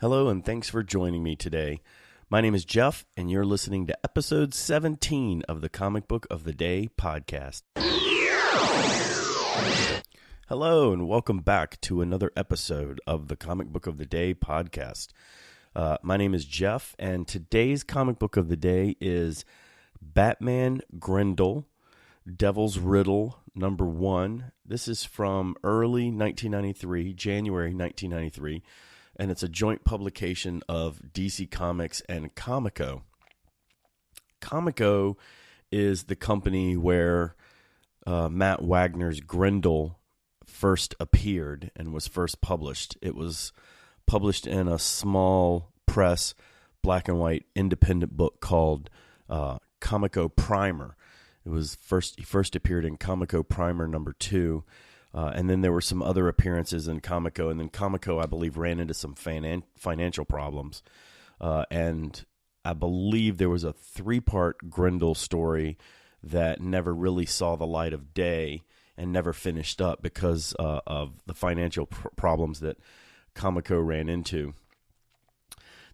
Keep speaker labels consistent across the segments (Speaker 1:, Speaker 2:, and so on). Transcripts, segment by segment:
Speaker 1: Hello, and thanks for joining me today. My name is Jeff, and you're listening to episode 17 of the Comic Book of the Day podcast. Hello, and welcome back to another episode of the Comic Book of the Day podcast. My name is Jeff, and today's Comic Book of the Day is BatmanGrendel, Devil's Riddle, number 1. This is from early 1993, January 1993. And it's a joint publication of DC Comics and Comico. Comico is the company where Matt Wagner's Grendel first appeared and was first published. It was published in a small press, black and white, independent book called Comico Primer. He first appeared in Comico Primer number 2. And then there were some other appearances in Comico, and then Comico, I believe, ran into some financial problems. And I believe there was a 3-part Grendel story that never really saw the light of day and never finished up because of the financial problems that Comico ran into.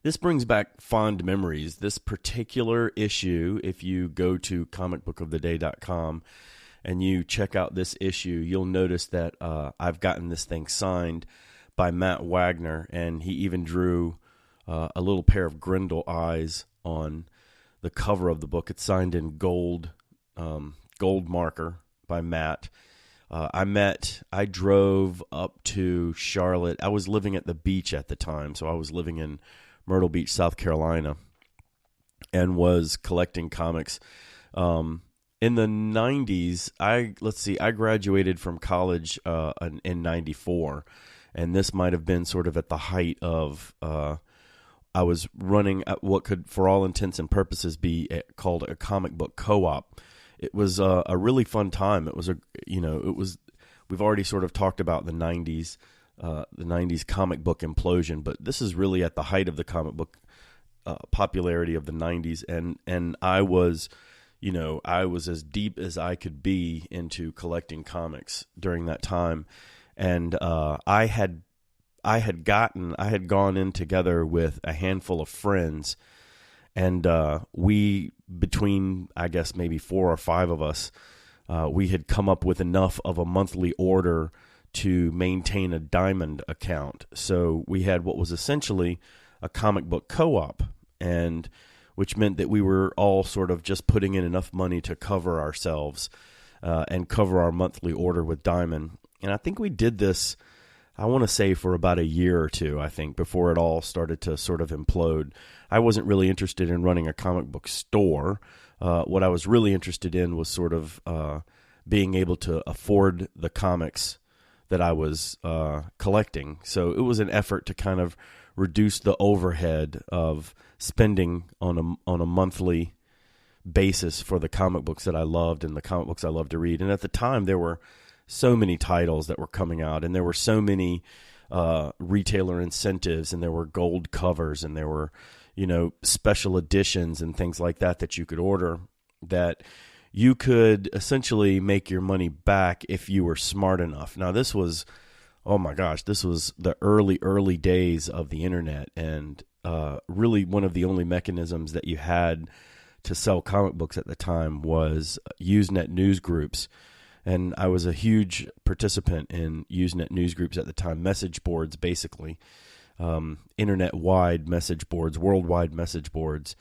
Speaker 1: This brings back fond memories. This particular issue, if you go to comicbookoftheday.com, and you check out this issue, you'll notice that I've gotten this thing signed by Matt Wagner, and he even drew a little pair of Grendel eyes on the cover of the book. It's signed in gold marker by Matt. I drove up to Charlotte. I was living at the beach at the time, so I was living in Myrtle Beach, South Carolina, and was collecting comics. In the 90s, I graduated from college in 94, and this might have been sort of at the height of, I was running at what could, for all intents and purposes, be called a comic book co-op. It was a really fun time. We've already sort of talked about the 90s comic book implosion, but this is really at the height of the comic book popularity of the 90s, and I was as deep as I could be into collecting comics during that time. And I had gone in together with a handful of friends, and we, between, I guess, maybe 4 or 5 of us, we had come up with enough of a monthly order to maintain a diamond account. So we had what was essentially a comic book co-op, and which meant that we were all sort of just putting in enough money to cover ourselves and cover our monthly order with Diamond. And I think we did this, I want to say, for about a year or two, I think, before it all started to sort of implode. I wasn't really interested in running a comic book store. What I was really interested in was sort of being able to afford the comics that I was collecting. So it was an effort to kind of reduce the overhead of spending on a monthly basis for the comic books that I loved and the comic books I loved to read. And at the time, there were so many titles that were coming out, and there were so many retailer incentives, and there were gold covers, and there were, special editions and things like that you could order, that you could essentially make your money back if you were smart enough. Now, this was, oh my gosh, this was the early days of the internet, and really one of the only mechanisms that you had to sell comic books at the time was Usenet news groups. And I was a huge participant in Usenet news groups at the time, message boards basically, internet-wide message boards, worldwide message boards.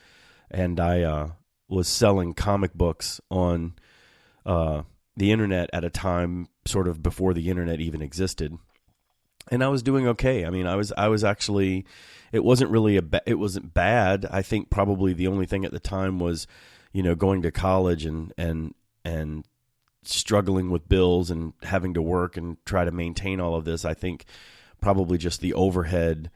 Speaker 1: And I was selling comic books on the internet at a time sort of before the internet even existed. And I was doing okay. I mean, I was actually, it wasn't really it wasn't bad. I think probably the only thing at the time was, going to college and struggling with bills and having to work and try to maintain all of this. I think probably just the overhead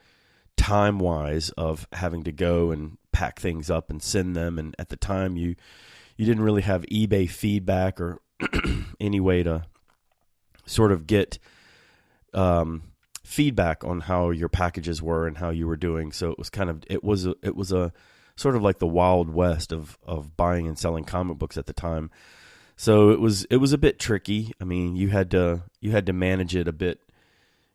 Speaker 1: time-wise of having to go and pack things up and send them. And at the time, you didn't really have eBay feedback or any way to sort of get feedback on how your packages were and how you were doing. So it was a sort of like the Wild West of buying and selling comic books at the time. So it was a bit tricky. I mean, you had to manage it a bit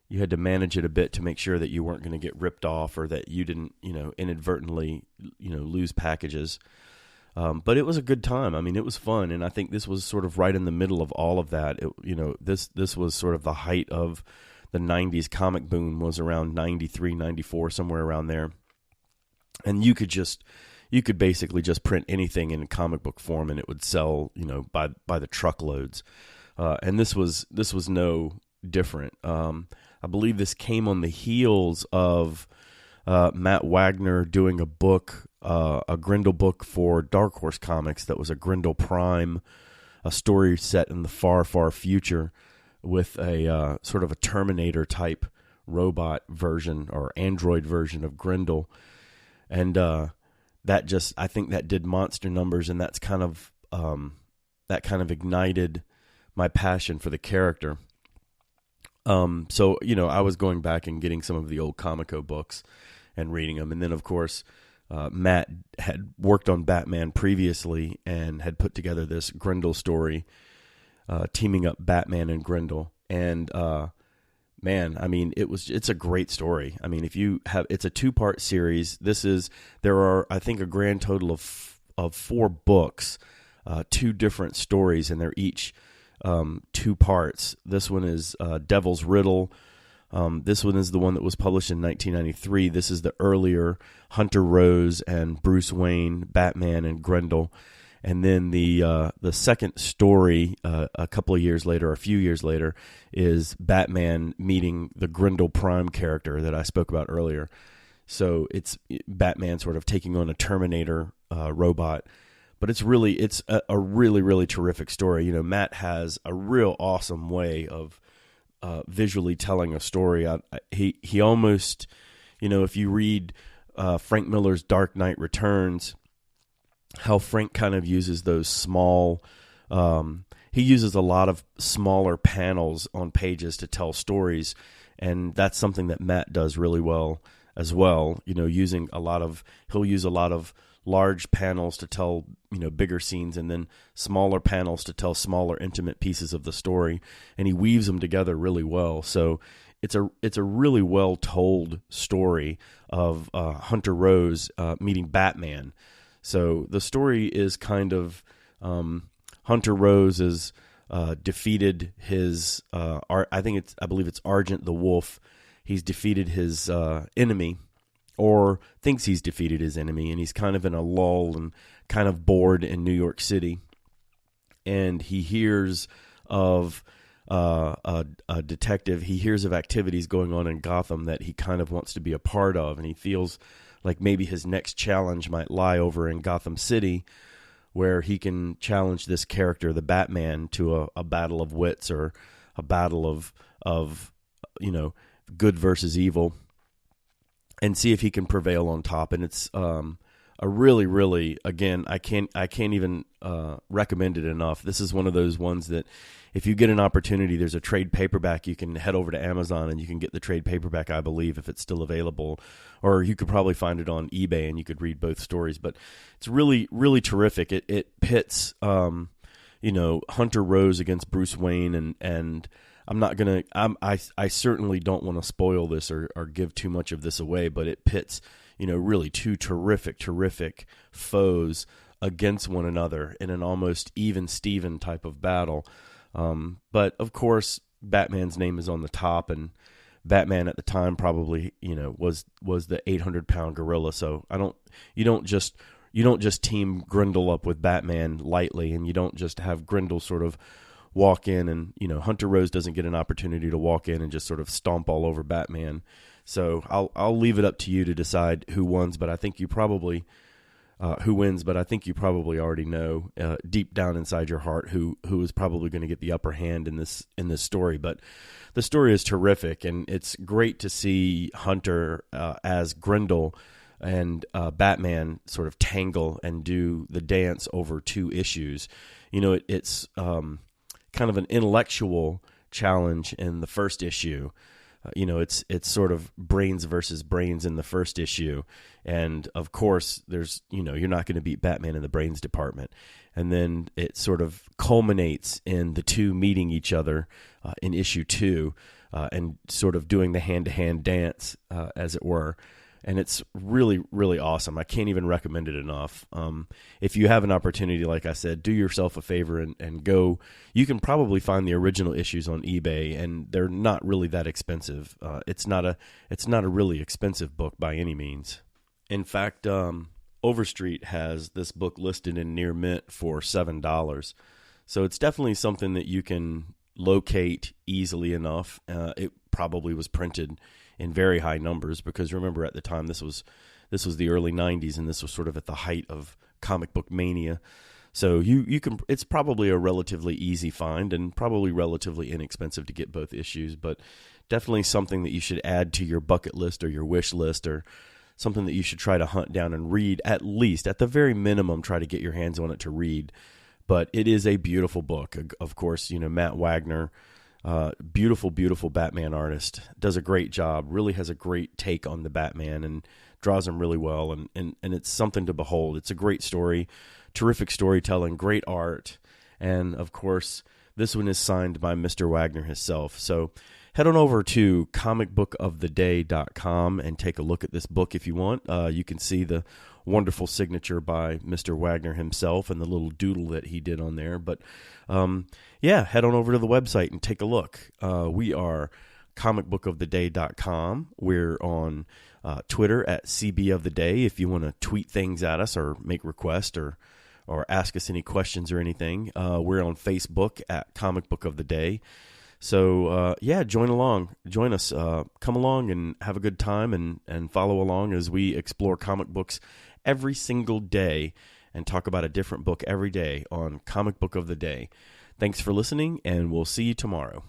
Speaker 1: you had to manage it a bit to make sure that you weren't going to get ripped off or that you didn't, inadvertently, lose packages. But it was a good time. I mean, it was fun, and I think this was sort of right in the middle of all of that. This was sort of the height of the 90s comic boom, was around 93, 94, somewhere around there. And you could basically just print anything in comic book form, and it would sell, by the truckloads. And this was no different. I believe this came on the heels of Matt Wagner doing a book, a Grendel book for Dark Horse Comics that was a Grendel Prime, a story set in the far, far future with a sort of a Terminator type robot version or android version of Grendel. And I think that did monster numbers, and that kind of ignited my passion for the character. So, I was going back and getting some of the old Comico books and reading them. And then, of course, Matt had worked on Batman previously and had put together this Grendel story, teaming up Batman and Grendel. And, man, I mean, it's a great story. I mean, it's a 2-part series. There are, I think, a grand total of 4 books, 2 different stories, and they're each 2 parts. This one is Devil's Riddle. This one is the one that was published in 1993. This is the earlier Hunter Rose and Bruce Wayne, Batman and Grendel. And then the second story, a couple of years later, a few years later, is Batman meeting the Grendel Prime character that I spoke about earlier. So it's Batman sort of taking on a Terminator robot. But it's a really, really terrific story. Matt has a real awesome way of visually telling a story. He almost, if you read Frank Miller's Dark Knight Returns, how Frank kind of uses those small, he uses a lot of smaller panels on pages to tell stories, and that's something that Matt does really well as well. He'll use a lot of large panels to tell, bigger scenes, and then smaller panels to tell smaller, intimate pieces of the story, and he weaves them together really well. So it's a really well told story of Hunter Rose meeting Batman. So the story is kind of Hunter Rose is defeated his I believe it's Argent the Wolf. He's defeated his enemy, or thinks he's defeated his enemy, and he's kind of in a lull and kind of bored in New York City. And he hears of a detective. He hears of activities going on in Gotham that he kind of wants to be a part of, and he feels like maybe his next challenge might lie over in Gotham City, where he can challenge this character, the Batman, to a battle of wits, or a battle of good versus evil, and see if he can prevail on top. And it's a really, really, again, I can't even recommend it enough. This is one of those ones that if you get an opportunity, there's a trade paperback. You can head over to Amazon and you can get the trade paperback, I believe, if it's still available. Or you could probably find it on eBay and you could read both stories. But it's really, really terrific. It pits, Hunter Rose against Bruce Wayne, and I'm not gonna. I certainly don't want to spoil this or give too much of this away. But it pits, really 2 terrific foes against one another in an almost even Steven type of battle. But of course, Batman's name is on the top, and Batman at the time probably, was the 800-pound gorilla. So you don't just team Grendel up with Batman lightly, and you don't just have Grendel sort of walk in and, Hunter Rose doesn't get an opportunity to walk in and just sort of stomp all over Batman. So I'll leave it up to you to decide who wins, but I think you probably already know deep down inside your heart who is probably going to get the upper hand in this story. But the story is terrific, and it's great to see Hunter as Grendel and Batman sort of tangle and do the dance over 2 issues. It's kind of an intellectual challenge in the first issue. It's sort of brains versus brains in the first issue. And of course, there's, you're not going to beat Batman in the brains department. And then it sort of culminates in the 2 meeting each other in issue 2. and sort of doing the hand-to-hand dance, as it were. And it's really, really awesome. I can't even recommend it enough. If you have an opportunity, like I said, do yourself a favor and go. You can probably find the original issues on eBay, and they're not really that expensive. It's not a really expensive book by any means. In fact, Overstreet has this book listed in near mint for $7. So it's definitely something that you can locate easily enough. It probably was printed in very high numbers, because remember, at the time, this was the early 90s, and this was sort of at the height of comic book mania. So you can, it's probably a relatively easy find and probably relatively inexpensive to get both issues, but definitely something that you should add to your bucket list or your wish list, or something that you should try to hunt down and read, at least, at the very minimum, try to get your hands on it to read. But it is a beautiful book. Of course, Matt Wagner, beautiful, beautiful Batman artist, does a great job, really has a great take on the Batman and draws him really well. And it's something to behold. It's a great story, terrific storytelling, great art. And of course, this one is signed by Mr. Wagner himself. So head on over to comicbookoftheday.com and take a look at this book if you want. You can see the wonderful signature by Mr. Wagner himself and the little doodle that he did on there. But head on over to the website and take a look. We are comicbookoftheday.com. We're on Twitter at CBoftheday if you want to tweet things at us or make requests or ask us any questions or anything. We're on Facebook at Comic Book of the Day. So, join us, come along and have a good time and follow along as we explore comic books every single day and talk about a different book every day on Comic Book of the Day. Thanks for listening, and we'll see you tomorrow.